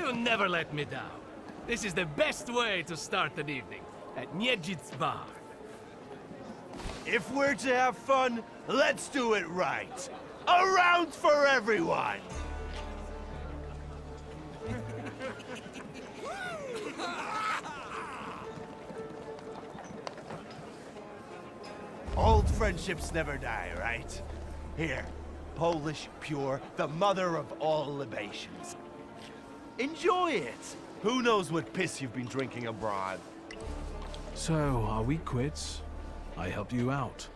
You never let me down. This is the best way to start an evening, at Niedzic's bar. If we're to have fun, let's do it right. A round for everyone! Old friendships never die, right? Here, Polish pure, the mother of all libations. Enjoy it! Who knows what piss you've been drinking abroad? So, are we quits? I helped you out.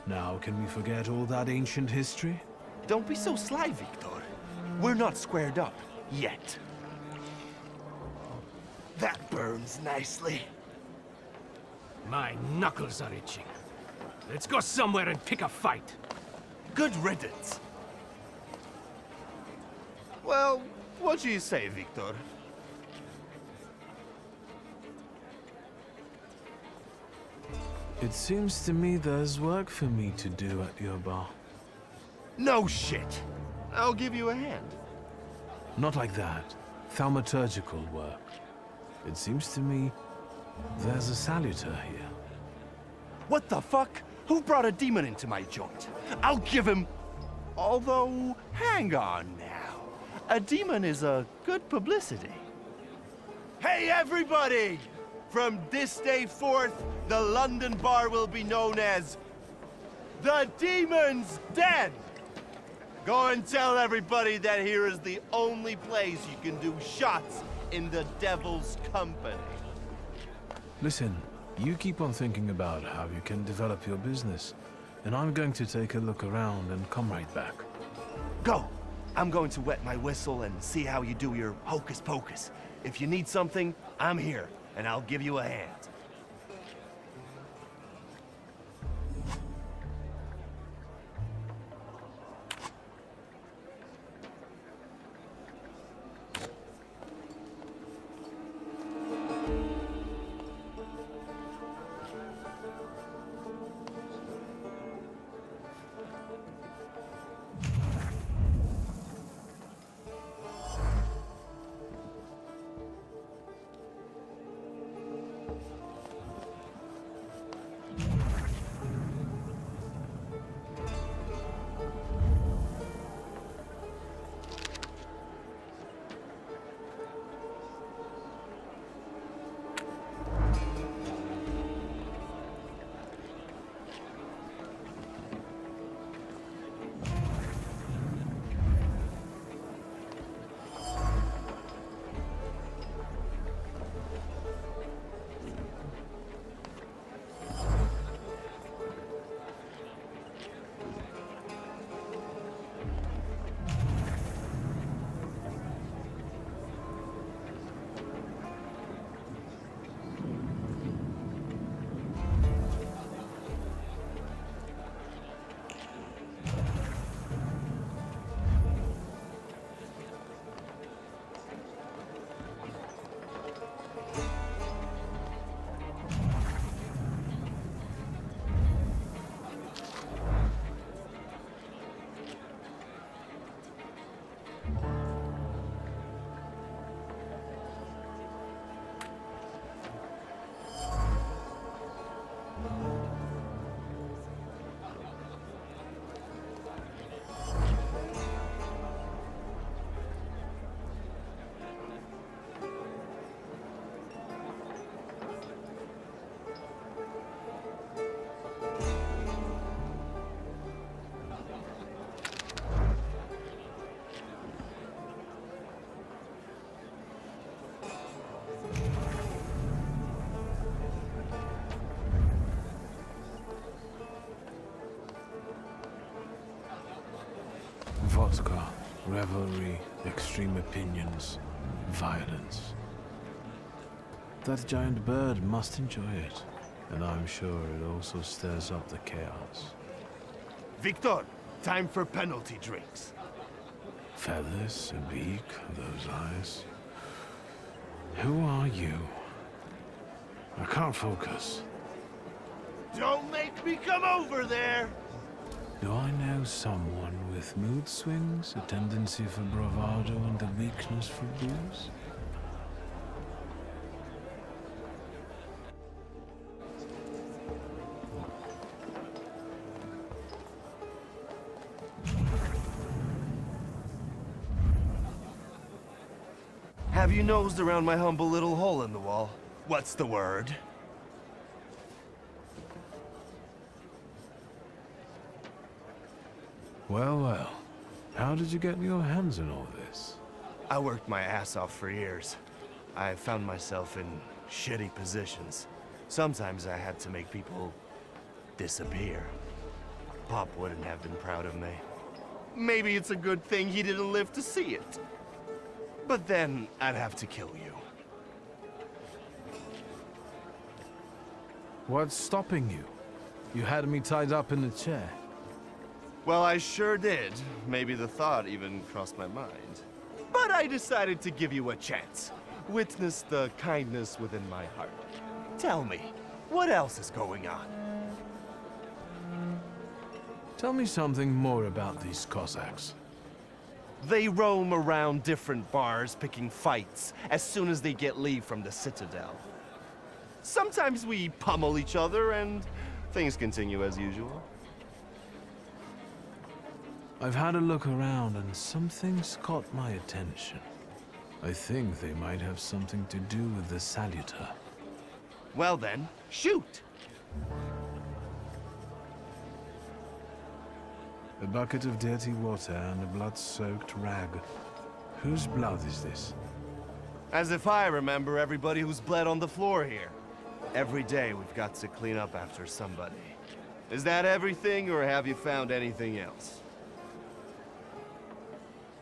Now, can we forget all that ancient history? Don't be so sly, Victor. We're not squared up yet. That burns nicely. My knuckles are itching. Let's go somewhere and pick a fight. Good riddance. Well, what do you say, Victor? It seems to me there's work for me to do at your bar. No shit. I'll give you a hand. Not like that. Thaumaturgical work. It seems to me there's a Salutor here. What the fuck? Who brought a demon into my joint? I'll give him... Although, hang on now. A demon is a good publicity. Hey, everybody! From this day forth, the London bar will be known as... The Demon's Den! Go and tell everybody that here is the only place you can do shots in the devil's company. Listen, you keep on thinking about how you can develop your business, and I'm going to take a look around and come right back. Go! I'm going to wet my whistle and see how you do your hocus pocus. If you need something, I'm here, and I'll give you a hand. Vodka, revelry, extreme opinions, violence. That giant bird must enjoy it, and I'm sure it also stirs up the chaos. Victor, time for penalty drinks. Feathers, a beak, those eyes. Who are you? I can't focus. Don't make me come over there! Do I know someone with mood swings, a tendency for bravado, and a weakness for booze? Have you nosed around my humble little hole in the wall? What's the word? Well, well. How did you get your hands on all this? I worked my ass off for years. I found myself in shitty positions. Sometimes I had to make people disappear. Pop wouldn't have been proud of me. Maybe it's a good thing he didn't live to see it. But then I'd have to kill you. What's stopping you? You had me tied up in a chair. Well, I sure did. Maybe the thought even crossed my mind. But I decided to give you a chance. Witness the kindness within my heart. Tell me, what else is going on? Tell me something more about these Cossacks. They roam around different bars picking fights as soon as they get leave from the Citadel. Sometimes we pummel each other and things continue as usual. I've had a look around and something's caught my attention. I think they might have something to do with the Salutor. Well then, shoot! A bucket of dirty water and a blood-soaked rag. Whose blood is this? As if I remember everybody who's bled on the floor here. Every day we've got to clean up after somebody. Is that everything, or have you found anything else?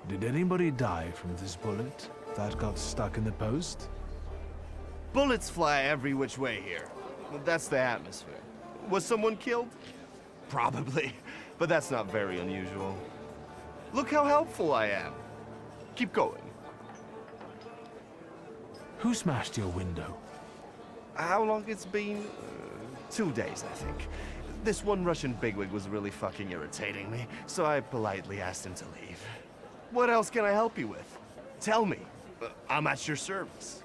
Did anybody die from this bullet that got stuck in the post? Bullets fly every which way here. That's the atmosphere. Was someone killed? Probably, but that's not very unusual. Look how helpful I am. Keep going. Who smashed your window? How long it's been? 2 days, I think. This one Russian bigwig was really fucking irritating me, so I politely asked him to leave. What else can I help you with? Tell me. I'm at your service.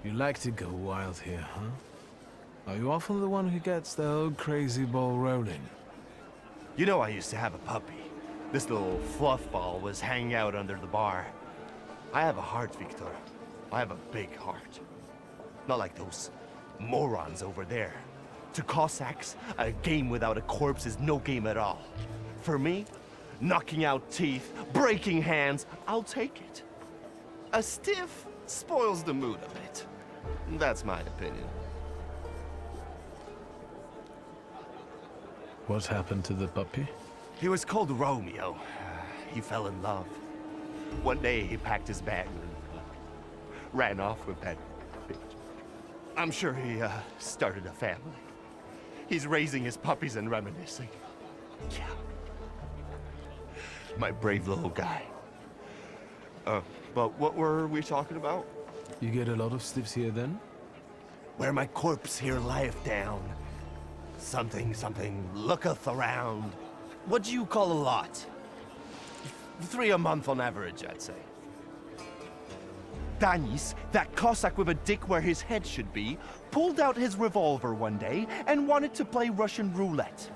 You like to go wild here, huh? Are you often the one who gets the whole crazy ball rolling? You know I used to have a puppy. This little fluff ball was hanging out under the bar. I have a heart, Victor. I have a big heart. Not like those morons over there. To Cossacks, a game without a corpse is no game at all. For me, knocking out teeth, breaking hands, I'll take it. A stiff spoils the mood a bit. That's my opinion. What happened to the puppy? He was called Romeo. He fell in love. One day he packed his bag and ran off with that bitch. I'm sure he started a family. He's raising his puppies and reminiscing. Yeah. My brave little guy. But what were we talking about? You get a lot of stiffs here then? Where my corpse here lieth down. Something looketh around. What do you call a lot? 3 a month on average, I'd say. Danis, that Cossack with a dick where his head should be, pulled out his revolver one day and wanted to play Russian roulette.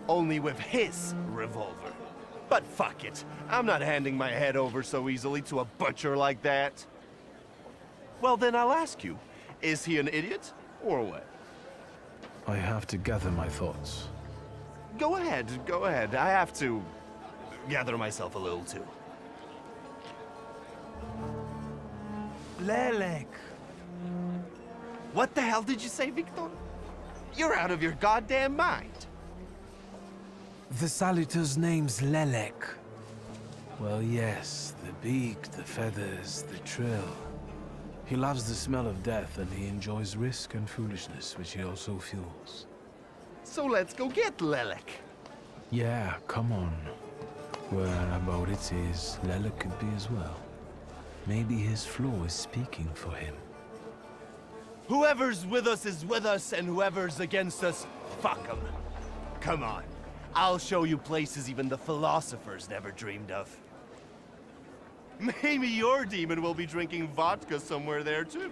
Only with his revolver. But fuck it, I'm not handing my head over so easily to a butcher like that. Well then I'll ask you, is he an idiot, or what? I have to gather my thoughts. Go ahead. I have to gather myself a little too. Lelek. What the hell did you say, Victor? You're out of your goddamn mind. The Salutor's name's Lelek. Well, yes, the beak, the feathers, the trill. He loves the smell of death and he enjoys risk and foolishness, which he also fuels. So let's go get Lelek. Yeah, come on. Where Abaurycy is, Lelek could be as well. Maybe his flaw is speaking for him. Whoever's with us is with us, and whoever's against us, fuck 'em. Come on. I'll show you places even the philosophers never dreamed of. Maybe your demon will be drinking vodka somewhere there, too.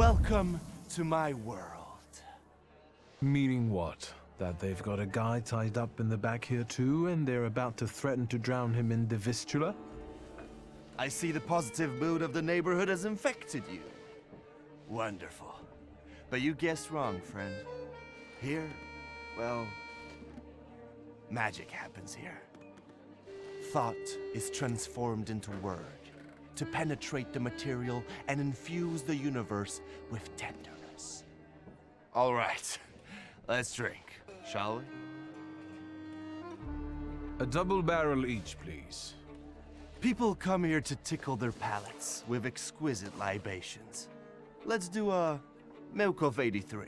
Welcome to my world. Meaning what? That they've got a guy tied up in the back here too, and they're about to threaten to drown him in the Vistula? I see the positive mood of the neighborhood has infected you. Wonderful. But you guessed wrong, friend. Here, well, magic happens here. Thought is transformed into word to penetrate the material and infuse the universe with tenderness. All right, let's drink, shall we? A double barrel each, please. People come here to tickle their palates with exquisite libations. Let's do a milk of 83.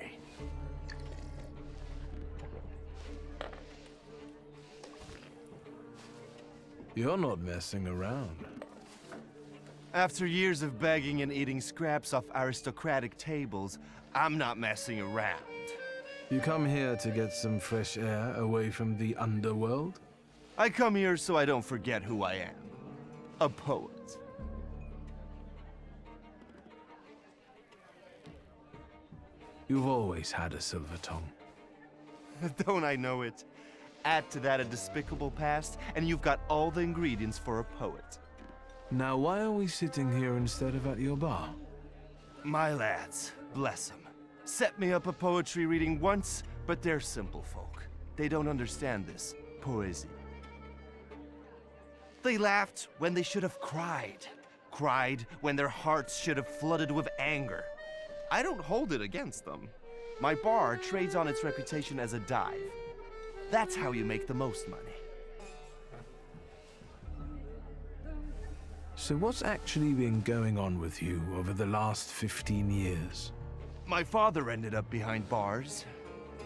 You're not messing around. After years of begging and eating scraps off aristocratic tables, I'm not messing around. You come here to get some fresh air away from the underworld? I come here so I don't forget who I am. A poet. You've always had a silver tongue. Don't I know it? Add to that a despicable past, and you've got all the ingredients for a poet. Now why are we sitting here instead of at your bar? My lads, bless them, set me up a poetry reading once, but they're simple folk. They don't understand this poesy. They laughed when they should have cried. Cried when their hearts should have flooded with anger. I don't hold it against them. My bar trades on its reputation as a dive. That's how you make the most money. So what's actually been going on with you over the last 15 years? My father ended up behind bars.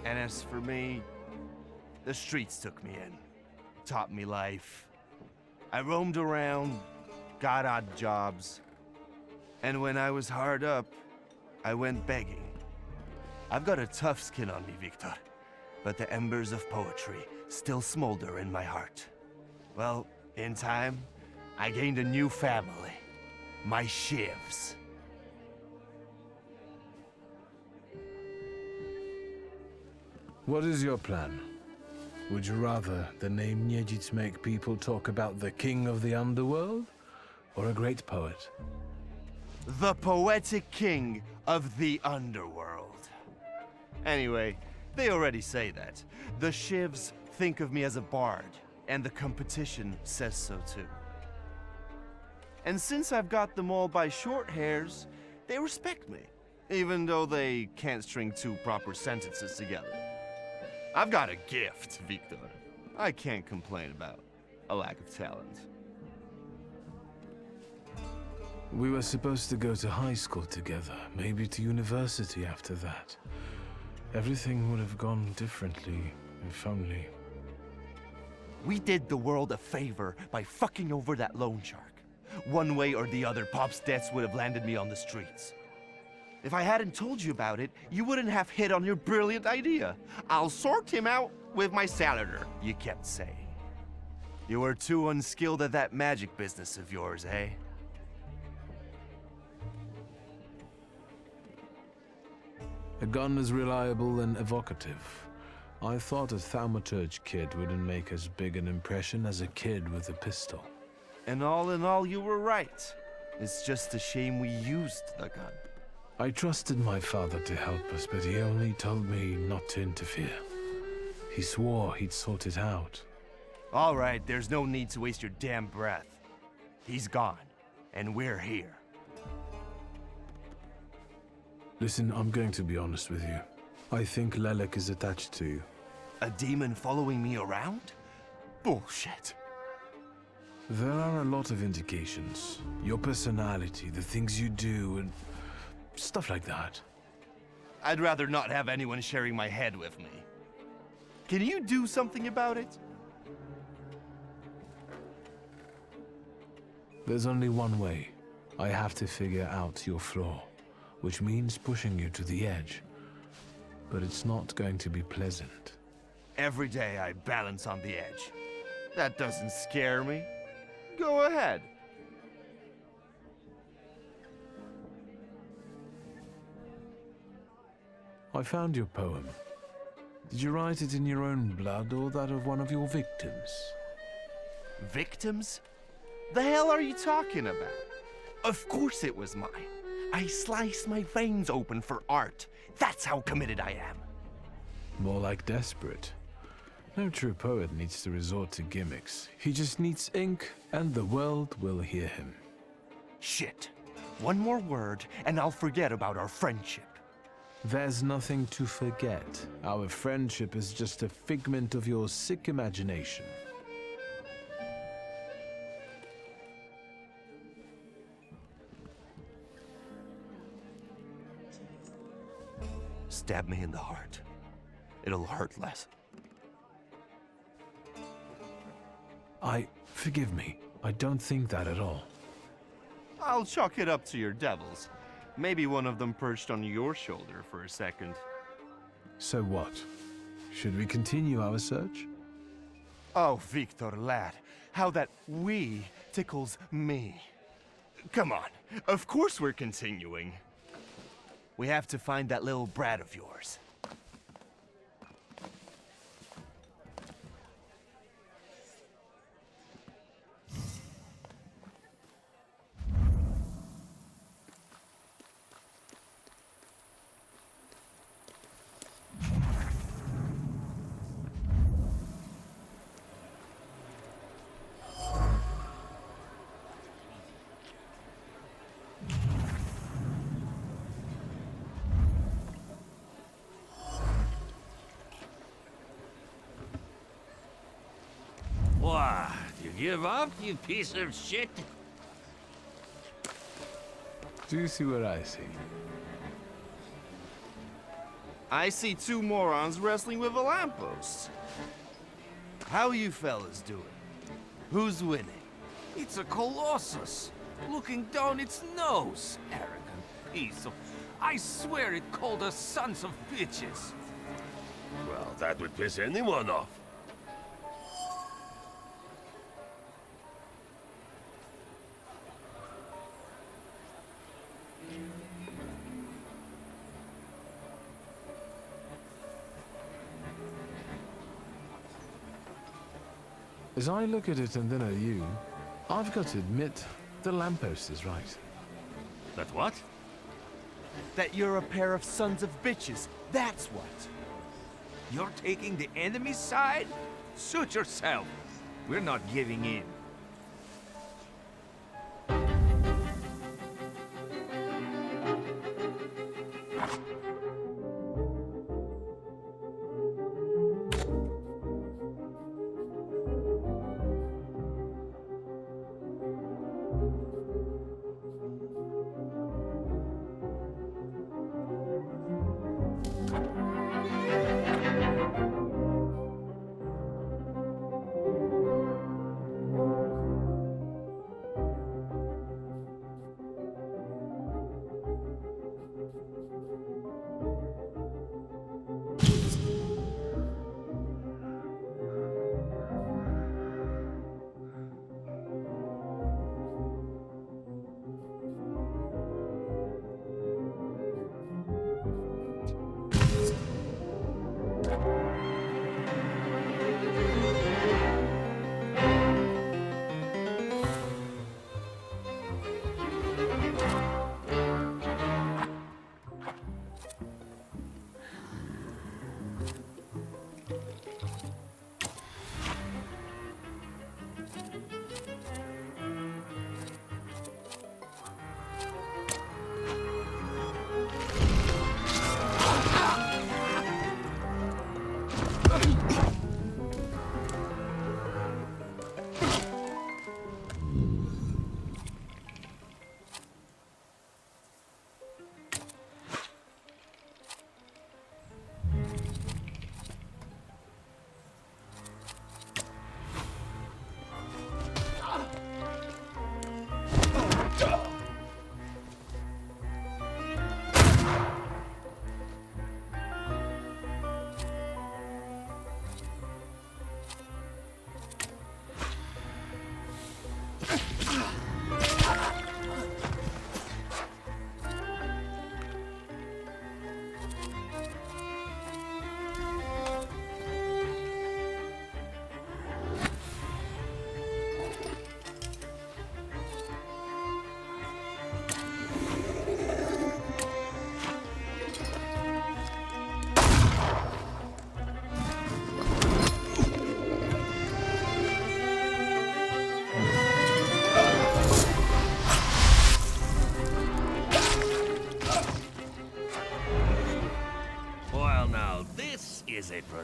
And as for me, the streets took me in. Taught me life. I roamed around, got odd jobs. And when I was hard up, I went begging. I've got a tough skin on me, Victor. But the embers of poetry still smolder in my heart. Well, in time, I gained a new family. My shivs. What is your plan? Would you rather the name Niedzits make people talk about the king of the underworld? Or a great poet? The poetic king of the underworld. Anyway, they already say that. The shivs think of me as a bard, and the competition says so too. And since I've got them all by short hairs, they respect me, even though they can't string two proper sentences together. I've got a gift, Victor. I can't complain about a lack of talent. We were supposed to go to high school together, maybe to university after that. Everything would have gone differently, if only. We did the world a favor by fucking over that loan shark. One way or the other, Pop's debts would have landed me on the streets. If I hadn't told you about it, you wouldn't have hit on your brilliant idea. I'll sort him out with my Salutor, you kept saying. You were too unskilled at that magic business of yours, eh? A gun as reliable and evocative. I thought a Thaumaturge kid wouldn't make as big an impression as a kid with a pistol. And all in all, you were right. It's just a shame we used the gun. I trusted my father to help us, but he only told me not to interfere. He swore he'd sort it out. All right, there's no need to waste your damn breath. He's gone, and we're here. Listen, I'm going to be honest with you. I think Lelek is attached to you. A demon following me around? Bullshit. There are a lot of indications. Your personality, the things you do, and stuff like that. I'd rather not have anyone sharing my head with me. Can you do something about it? There's only one way. I have to figure out your flaw, which means pushing you to the edge. But it's not going to be pleasant. Every day I balance on the edge. That doesn't scare me. Go ahead. I found your poem. Did you write it in your own blood or that of one of your victims? Victims? The hell are you talking about? Of course it was mine. I slice my veins open for art. That's how committed I am. More like desperate. No true poet needs to resort to gimmicks. He just needs ink, and the world will hear him. Shit. One more word, and I'll forget about our friendship. There's nothing to forget. Our friendship is just a figment of your sick imagination. Stab me in the heart. It'll hurt less. Forgive me. I don't think that at all. I'll chalk it up to your devils. Maybe one of them perched on your shoulder for a second. So what? Should we continue our search? Oh, Victor, lad, how that "we" tickles me. Come on, of course we're continuing. We have to find that little brat of yours. What? You give up, you piece of shit? Do you see what I see? I see two morons wrestling with a lamppost. How you fellas doing? Who's winning? It's a colossus, looking down its nose. Arrogant piece of... I swear it called us sons of bitches. Well, that would piss anyone off. As I look at it and then at you, I've got to admit, the lamppost is right. That what? That you're a pair of sons of bitches, that's what. You're taking the enemy's side? Suit yourself. We're not giving in.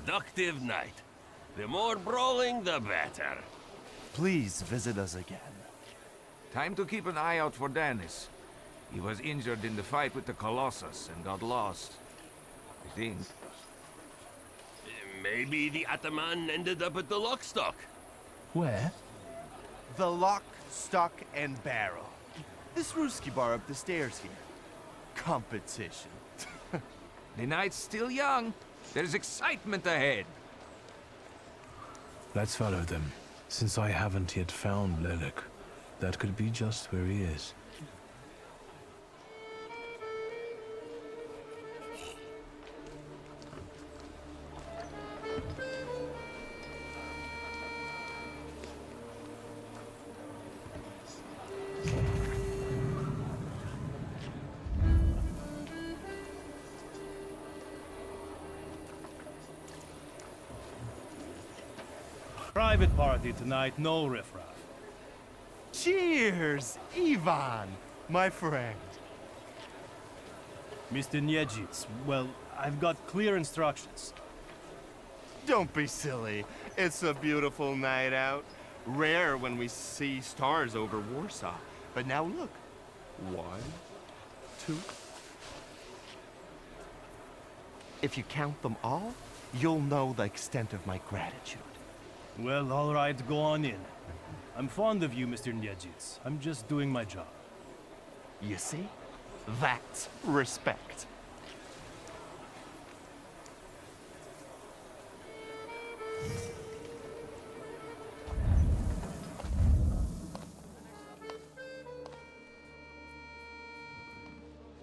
productive night. The more brawling, the better. Please visit us again. Time to keep an eye out for Danis. He was injured in the fight with the Colossus and got lost. I think. Maybe the Ataman ended up at the Lockstock. Where? The lock, stock, and barrel. This Ruski bar up the stairs here. Competition. The night's still young. There's excitement ahead. Let's follow them. Since I haven't yet found Lelik, that could be just where he is. Private party tonight, no riffraff. Cheers, Ivan, my friend. Mr. Niedzic, well, I've got clear instructions. Don't be silly. It's a beautiful night out. Rare when we see stars over Warsaw. But now look. 1, 2. If you count them all, you'll know the extent of my gratitude. Well, all right, go on in. I'm fond of you, Mr. Niedzic. I'm just doing my job. You see? That's respect.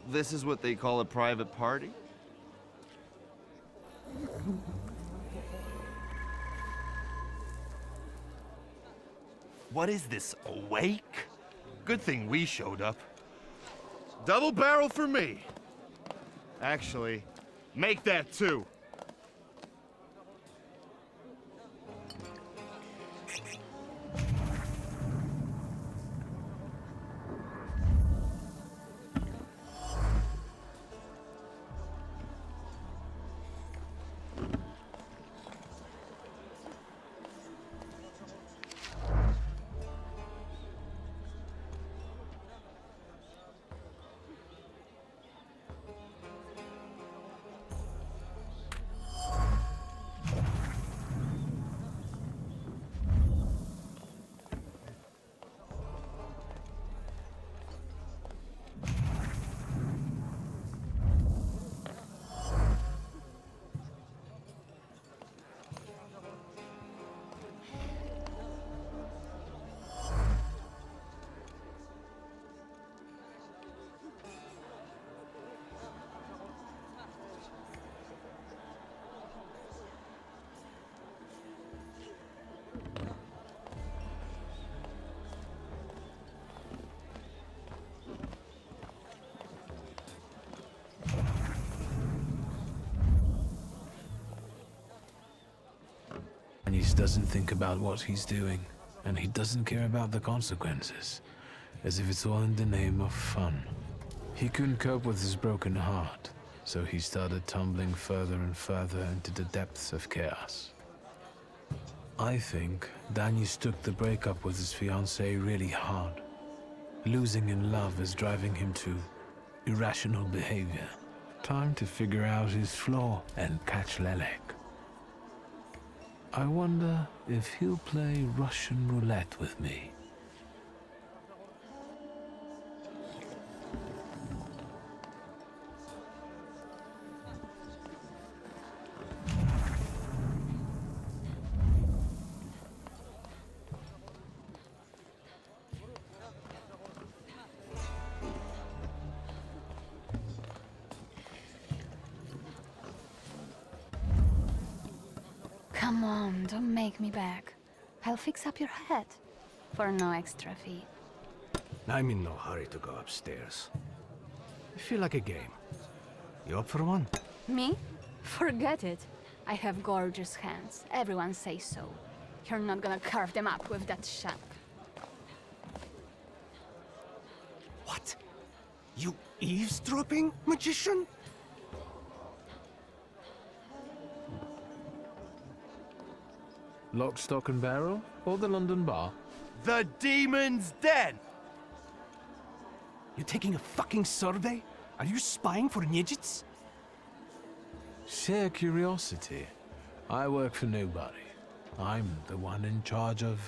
This is what they call a private party? What is this, a wake? Good thing we showed up. Double barrel for me. Actually, make that 2. Danis doesn't think about what he's doing, and he doesn't care about the consequences, as if it's all in the name of fun. He couldn't cope with his broken heart, so he started tumbling further and further into the depths of chaos. I think Danis took the breakup with his fiancée really hard. Losing in love is driving him to irrational behavior. Time to figure out his flaw and catch Lelek. I wonder if he'll play Russian roulette with me. Come on, don't make me beg. I'll fix up your head for no extra fee. I'm in no hurry to go upstairs. I feel like a game. You up for one? Me? Forget it. I have gorgeous hands. Everyone says so. You're not gonna carve them up with that shank. What? You eavesdropping, magician? Lock, stock and barrel? Or the London bar? The demon's den! You taking a fucking survey? Are you spying for Nijits? Sheer curiosity. I work for nobody. I'm the one in charge of...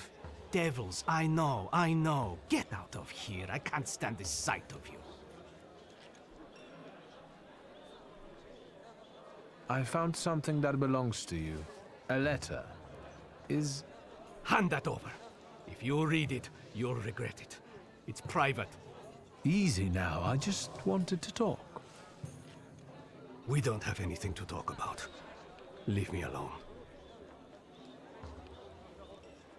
Devils, I know. Get out of here. I can't stand the sight of you. I found something that belongs to you. A letter. Hand that over. If you read it, you'll regret it. It's private. Easy now, I just wanted to talk. We don't have anything to talk about. Leave me alone.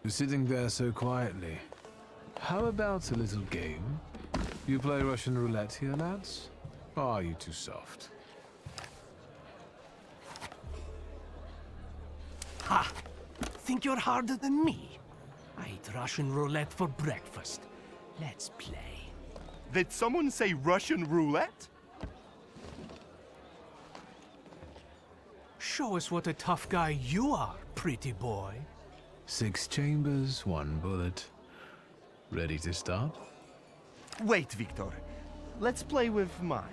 You're sitting there so quietly. How about a little game? You play Russian roulette here, lads? Or are you too soft? Ha! Think you're harder than me? I eat Russian roulette for breakfast. Let's play. Did someone say Russian roulette? Show us what a tough guy you are, pretty boy. 6 chambers, 1 bullet. Ready to start? Wait, Victor. Let's play with mine.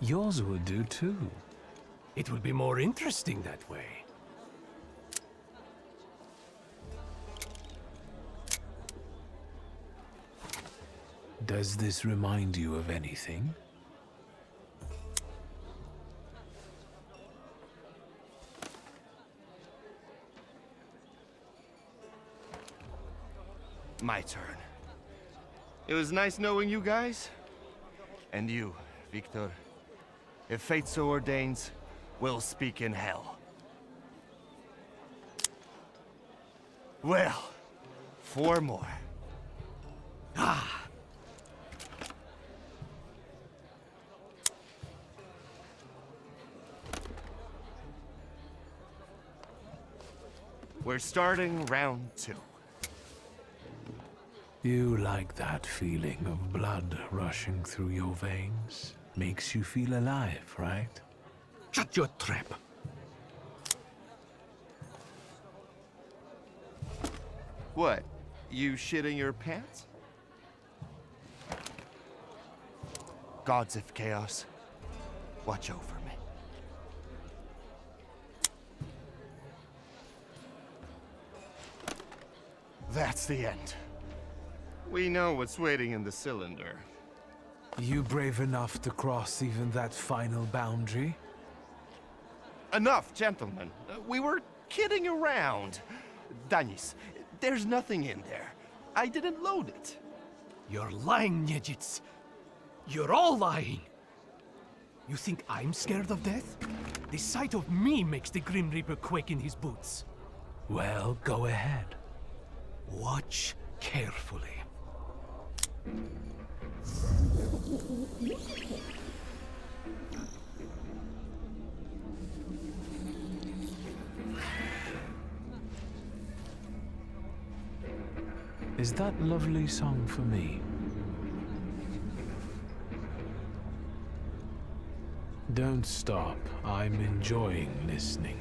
Yours would do too. It will be more interesting that way. Does this remind you of anything? My turn. It was nice knowing you guys. And you, Victor. If fate so ordains, we'll speak in hell. Well, 4 more. Ah! We're starting round 2. You like that feeling of blood rushing through your veins? Makes you feel alive, right? Shut your trap. What? You shitting your pants? Gods of Chaos, watch over me. That's the end. We know what's waiting in the cylinder. You brave enough to cross even that final boundary? Enough, gentlemen. We were kidding around. Danis, there's nothing in there. I didn't load it. You're lying, Nijits. You're all lying. You think I'm scared of death? The sight of me makes the Grim Reaper quake in his boots. Well, go ahead. Watch carefully. Is that lovely song for me? Don't stop. I'm enjoying listening.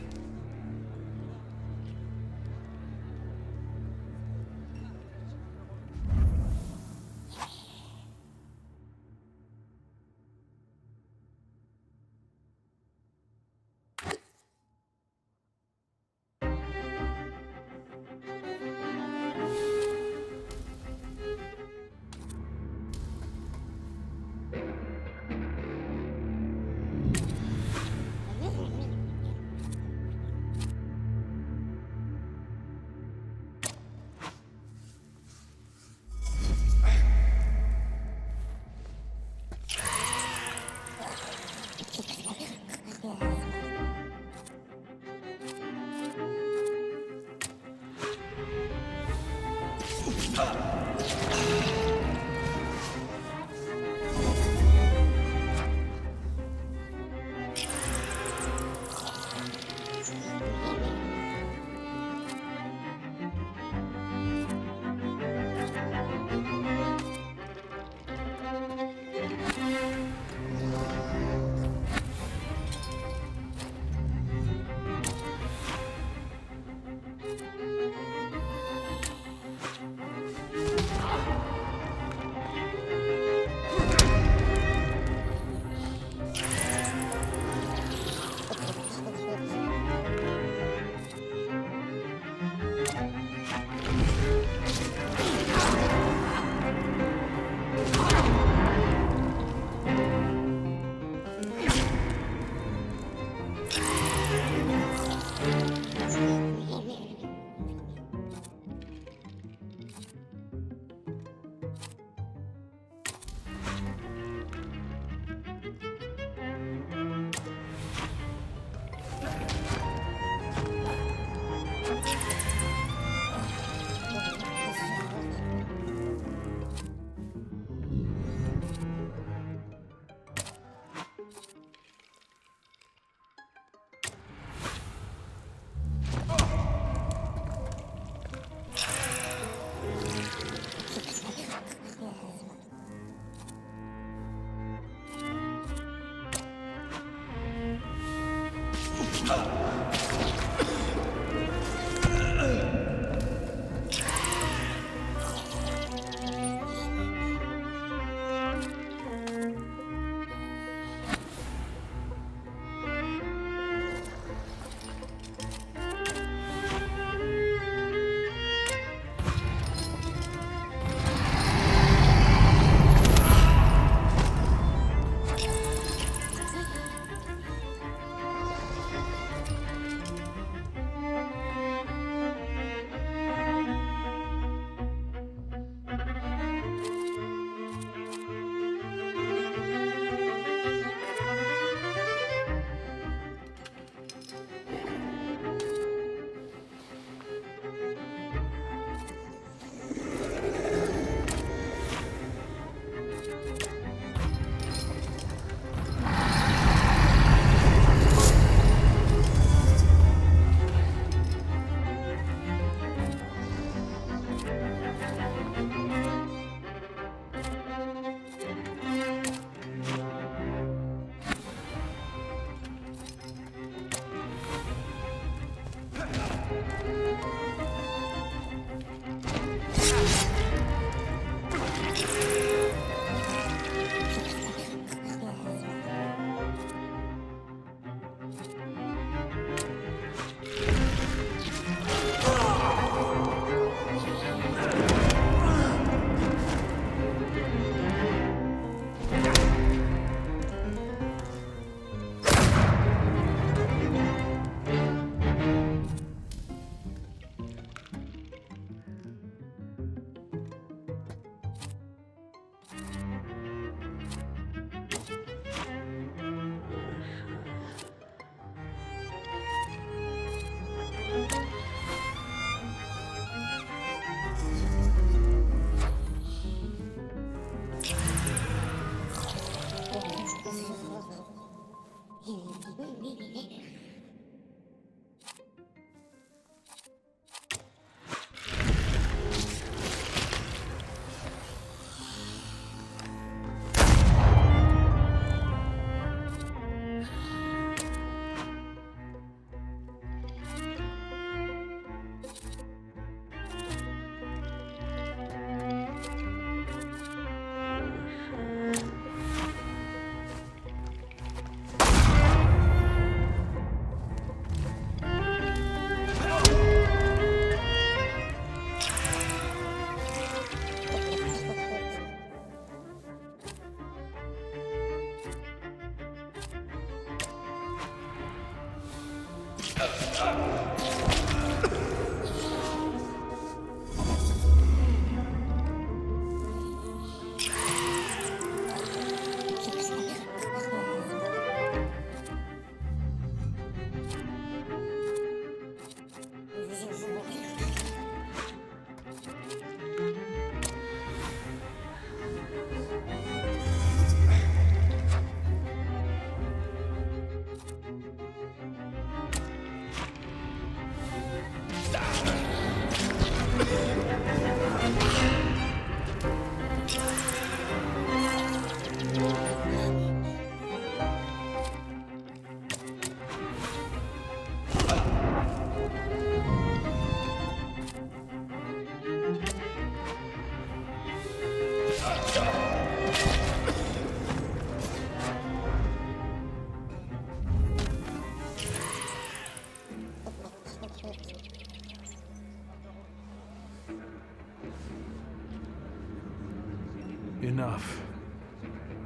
Enough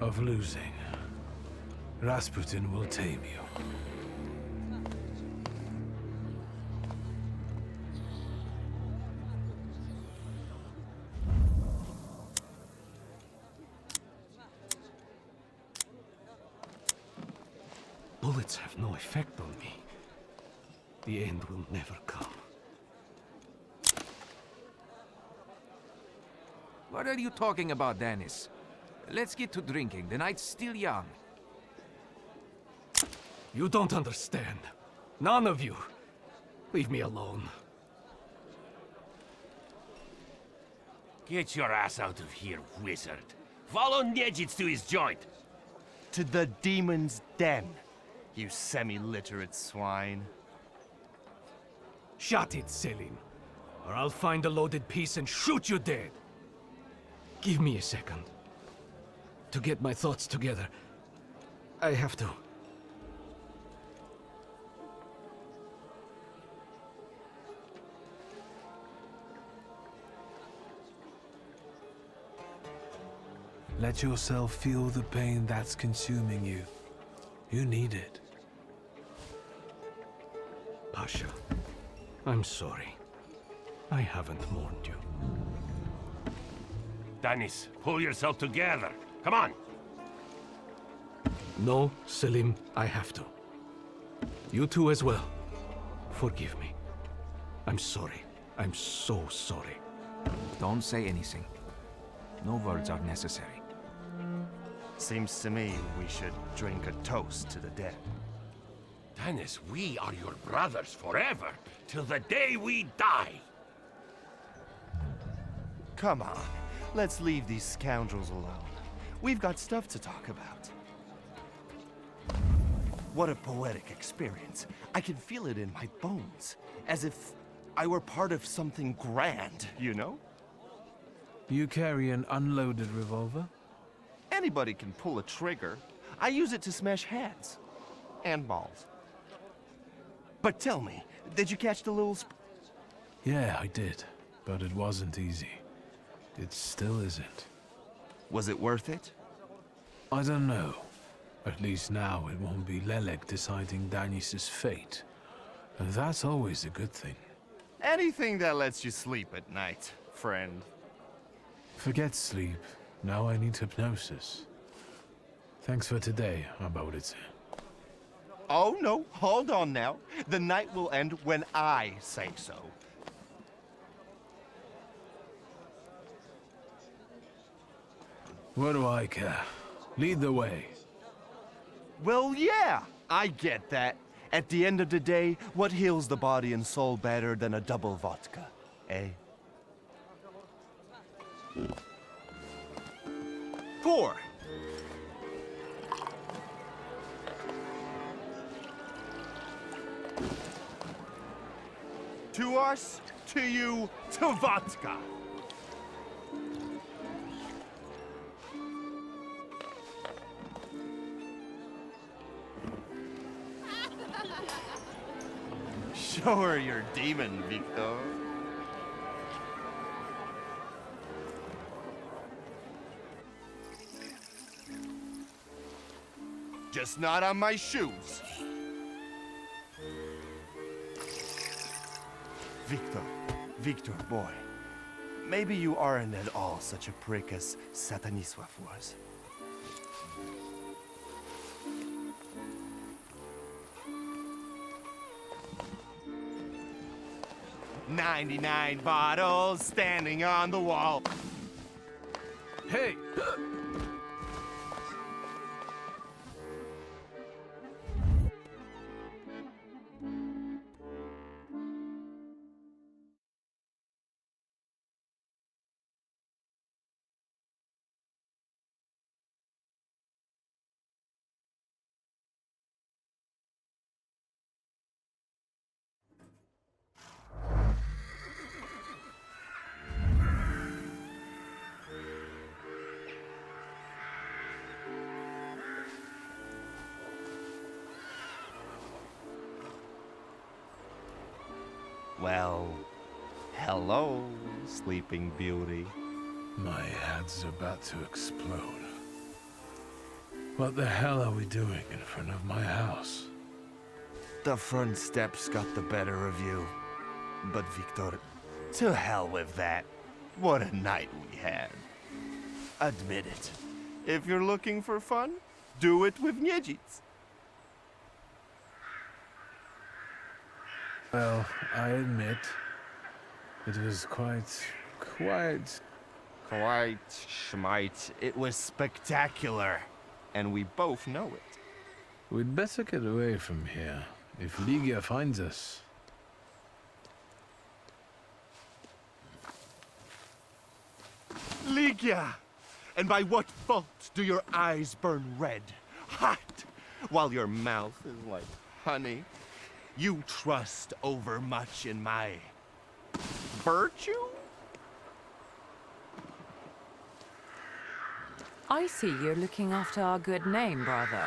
of losing. Rasputin will tame you. Bullets have no effect on me. The end will never come. What are you talking about, Danis? Let's get to drinking. The night's still young. You don't understand. None of you. Leave me alone. Get your ass out of here, wizard. Follow Nejits to his joint. To the demon's den. you semi-literate swine. Shut it, Selim. Or I'll find a loaded piece and shoot you dead. Give me a second. To get my thoughts together. I have to. Let yourself feel the pain that's consuming you. You need it. Pasha, I'm sorry. I haven't mourned you. Danis, pull yourself together. Come on. No, Selim, I have to. You too as well. Forgive me. I'm sorry. I'm so sorry. Don't say anything. No words are necessary. Seems to me we should drink a toast to the dead. Danis, we are your brothers forever, till the day we die. Come on, let's leave these scoundrels alone. We've got stuff to talk about. What a poetic experience. I can feel it in my bones, as if I were part of something grand, you know? You carry an unloaded revolver? Anybody can pull a trigger. I use it to smash heads. And balls. But tell me, did you catch the little Yeah, I did. But it wasn't easy. It still isn't. Was it worth it? I don't know. At least now it won't be Lelek deciding Danis' fate. And that's always a good thing. Anything that lets you sleep at night, friend. Forget sleep. Now I need hypnosis. Thanks for today, Abaurycy. Oh no, hold on now. The night will end when I say so. What do I care? Lead the way. Well, yeah, I get that. At the end of the day, what heals the body and soul better than a double vodka, eh? 4. To us, to you, to vodka. Show her your demon, Victor. Just not on my shoes. Victor, boy. Maybe you aren't at all such a prick as Sataniswa was. "99 bottles standing on the wall." Hey! Well, hello, Sleeping Beauty. My head's about to explode. What the hell are we doing in front of my house? The front steps got the better of you. But Victor, to hell with that. What a night we had. Admit it. If you're looking for fun, do it with Niedzic. Well, I admit, it was quite... Schmite. It was spectacular. And we both know it. We'd better get away from here, if Ligia finds us. Ligia! And by what fault do your eyes burn red? Hot! while your mouth is like honey. You trust overmuch in my virtue? I see you're looking after our good name, brother.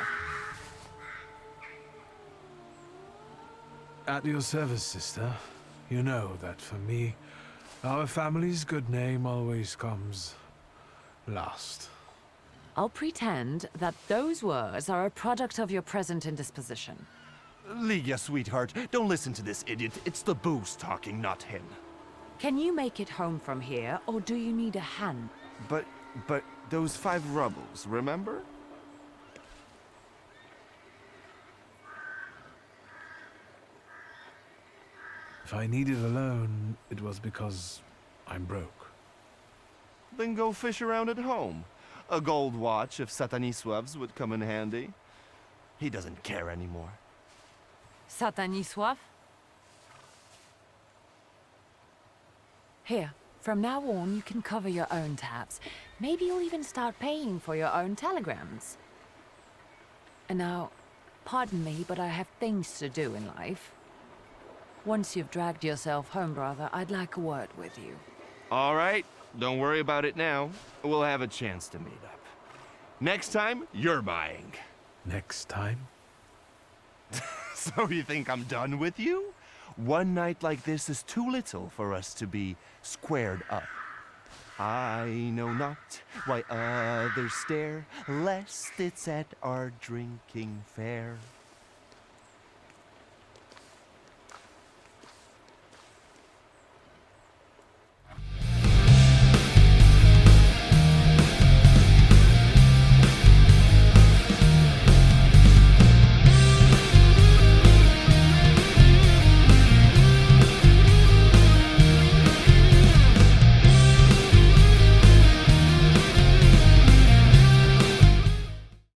At your service, sister. You know that for me, our family's good name always comes last. I'll pretend that those words are a product of your present indisposition. Ligia, sweetheart, don't listen to this idiot. It's the booze talking, not him. Can you make it home from here, or do you need a hand? But those 5 roubles, remember? If I needed a loan, it was because I'm broke. Then go fish around at home. A gold watch of Satanisław's would come in handy. He doesn't care anymore. Satanisław? Here, from now on you can cover your own tabs. Maybe you'll even start paying for your own telegrams. And now, pardon me, but I have things to do in life. Once you've dragged yourself home, brother, I'd like a word with you. All right, don't worry about it now. We'll have a chance to meet up. Next time, you're buying. Next time? So you think I'm done with you? One night like this is too little for us to be squared up. I know not why others stare, lest it's at our drinking fair.